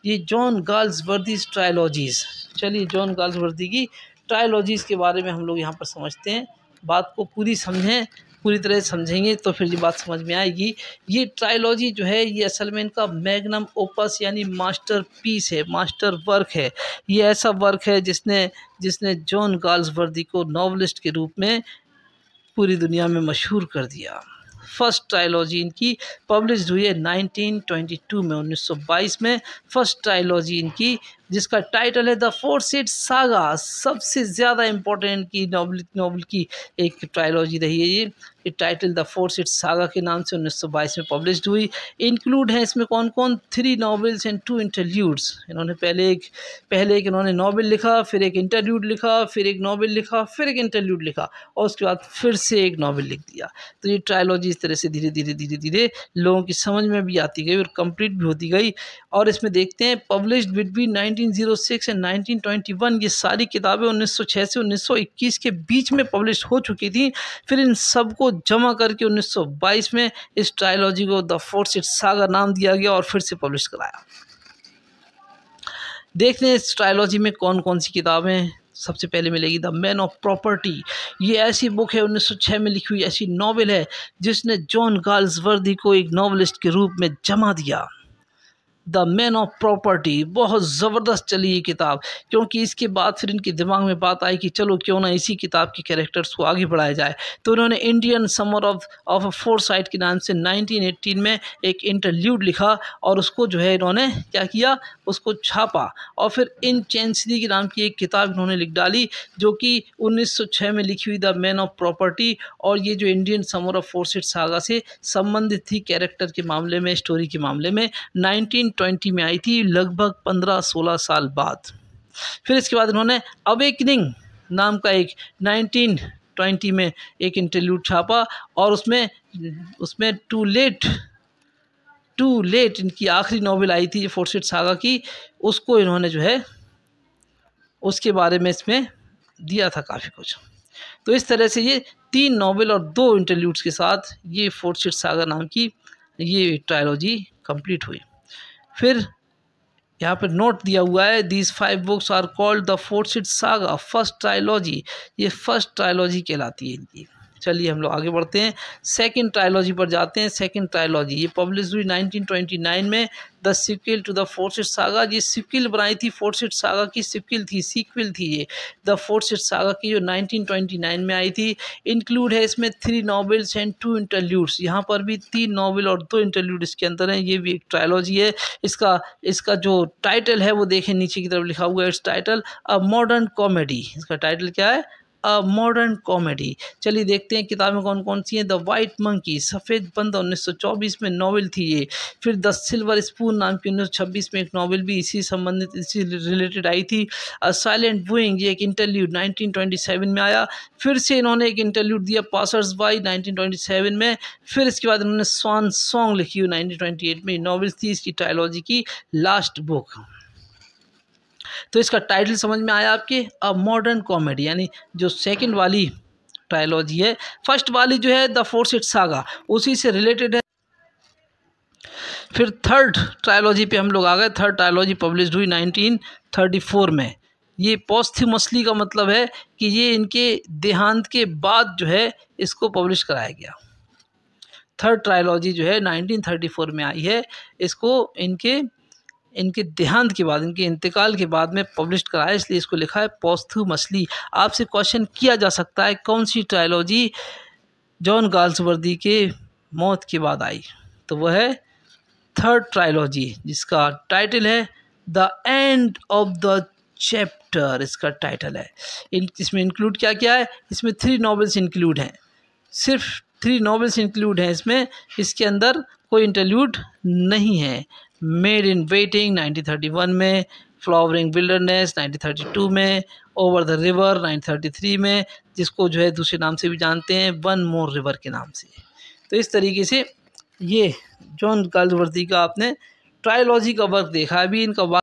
ये John Galsworthy ट्रायलॉजीज़। चलिए John Galsworthy की ट्रायलॉजीज़ के बारे में हम लोग यहाँ पर समझते हैं, बात को पूरी समझें, पूरी तरह समझेंगे तो फिर ये बात समझ में आएगी। ये ट्रायलॉजी जो है ये असल में इनका मैग्नम ओपस यानी मास्टर पीस है, मास्टर वर्क है। ये ऐसा वर्क है जिसने जॉन गाल्सवर्दी को नॉवलिस्ट के रूप में पूरी दुनिया में मशहूर कर दिया। फर्स्ट ट्रायलॉजी इनकी पब्लिश हुई है 1922 में, 1922 में फर्स्ट ट्रायलॉजी इनकी, जिसका टाइटल है द फोर्सेड सागा। सबसे ज़्यादा इम्पोर्टेंट की नॉवल की एक ट्रायलॉजी रही है ये टाइटल द फोर्सेड सागा के नाम से 1922 में पब्लिश्ड हुई। इंक्लूड है इसमें कौन कौन, 3 नॉवेल्स एंड 2 इंटरल्यूड्स। इन्होंने पहले एक इन्होंने नॉवेल लिखा, फिर एक इंटरल्यूड लिखा, फिर एक नॉवेल लिखा, फिर एक इंटरल्यूड लिखा और उसके बाद फिर से एक नॉवेल लिख दिया। तो ये ट्रायलॉजी इस तरह से धीरे धीरे लोगों की समझ में भी आती गई और कंप्लीट भी होती गई। और इसमें देखते हैं पब्लिश्ड बिटवीन 1906 एंड 1921, ये सारी किताबें 1906 से 1921 के बीच में पब्लिश हो चुकी थी। फिर इन सबको जमा करके 1922 में इस ट्रायलॉजी को द फोर्सेड सागा नाम दिया गया और फिर से पब्लिश कराया। देखते हैं इस ट्रायलॉजी में कौन कौन सी किताबें। सबसे पहले मिलेगी द मैन ऑफ प्रॉपर्टी। ये ऐसी बुक है 1906 में लिखी हुई ऐसी नॉवेल है जिसने जॉन गाल्सवर्दी को एक नॉवेलिस्ट के रूप में जमा दिया। द मैन ऑफ प्रॉपर्टी बहुत ज़बरदस्त चली ये किताब, क्योंकि इसके बाद फिर इनके दिमाग में बात आई कि चलो क्यों ना इसी किताब के कैरेक्टर्स को आगे बढ़ाया जाए। तो उन्होंने Indian summer of a foresight के नाम से 1918 में एक इंटरल्यूड लिखा और उसको जो है इन्होंने क्या किया, उसको छापा और फिर इन चैंसली के नाम की एक किताब इन्होंने लिख डाली जो कि 1906 में लिखी हुई द मैन ऑफ प्रॉपर्टी, और ये जो Indian summer of forced saga से संबंधित थी कैरेक्टर के मामले में, स्टोरी के मामले में। 1920 में आई थी, लगभग 15-16 साल बाद। फिर इसके बाद इन्होंने अवेकनिंग नाम का एक 1920 में एक इंटरल्यूड छापा और उसमें टू लेट इनकी आखिरी नॉवेल आई थी फोर्सेड सागा की, उसको इन्होंने जो है उसके बारे में इसमें दिया था काफ़ी कुछ। तो इस तरह से ये 3 नॉवेल और 2 इंटरल्यूड्स के साथ ये फोर्सेड सागा नाम की ये ट्रायलॉजी कंप्लीट हुई। फिर यहाँ पर नोट दिया हुआ है these 5 books are called the forced saga first trilogy. ये फर्स्ट ट्रायलॉजी कहलाती है इनकी। चलिए हम लोग आगे बढ़ते हैं, सेकंड ट्रायलॉजी पर जाते हैं। सेकंड ट्रायलॉजी ये पब्लिश हुई 1929 में, the sequel to the forced saga. ये सिक्वल बनाई थी फोर्सेड सागा की, सीक्वल थी ये द फोर्सेड सागा की जो 1929 में आई थी। इंक्लूड है इसमें 3 नॉवेल्स एंड 2 इंटरल्यूड्स। यहाँ पर भी 3 नॉवेल और 2 इंटरल्यूड इसके अंदर हैं। ये भी एक ट्रायलॉजी है। इसका जो टाइटल है वो देखें, नीचे की तरफ लिखा हुआ है it's title a modern comedy. इसका टाइटल क्या है, अ मॉडर्न कॉमेडी। चलिए देखते हैं किताबें कौन कौन सी हैं। द वाइट मंकी, सफ़ेद बंदा 1924 में नॉवेल थी ये। फिर द सिल्वर स्पून नाम की 1926 में एक नॉवेल भी इसी संबंधित, इसी रिलेटेड आई थी। अ साइलेंट वूइंग ये एक इंटरल्यूड 1927 में आया। फिर से इन्होंने एक इंटरल्यूड दिया पासर्स बाई 1927 में। फिर इसके बाद इन्होंने स्वान सॉन्ग लिखी हुई 1928 में। नॉवेल्स थी इसकी ट्रायलॉजी की लास्ट बुक। तो इसका टाइटल समझ में आया आपके, अ मॉडर्न कॉमेडी, यानी जो सेकंड वाली ट्रायलॉजी है। फर्स्ट वाली जो है द फोर्सेड सागा उसी से रिलेटेड है। फिर थर्ड ट्रायलॉजी पे हम लोग आ गए। थर्ड ट्रायलॉजी पब्लिश हुई 1934 में। ये पोस्थुमसली का मतलब है कि ये इनके देहांत के बाद जो है इसको पब्लिश कराया गया। थर्ड ट्रायलॉजी जो है 1934 में आई है, इसको इनके देहांत के बाद, इनके इंतकाल के बाद में पब्लिश कराया, इसलिए इसको लिखा है पोस्थुमसली। आपसे क्वेश्चन किया जा सकता है कौन सी ट्रायलॉजी जॉन गाल्सवर्दी के मौत के बाद आई, तो वह है थर्ड ट्रायलॉजी जिसका टाइटल है the end of the chapter. इसका टाइटल है। इसमें इंक्लूड क्या क्या है, इसमें 3 नॉवेल्स इंक्लूड हैं, सिर्फ 3 नॉवेल्स इंक्लूड हैं इसमें। इसके अंदर कोई इंटरल्यूड नहीं है। मेड इन वेटिंग 1931 में, फ्लावरिंग विल्डरनेस 1932 में, ओवर द रिवर 1933 में, जिसको जो है दूसरे नाम से भी जानते हैं वन मोर रिवर के नाम से। तो इस तरीके से ये जॉन गाल्सवर्दी का आपने ट्रायलॉजी का वर्क देखा। अभी इनका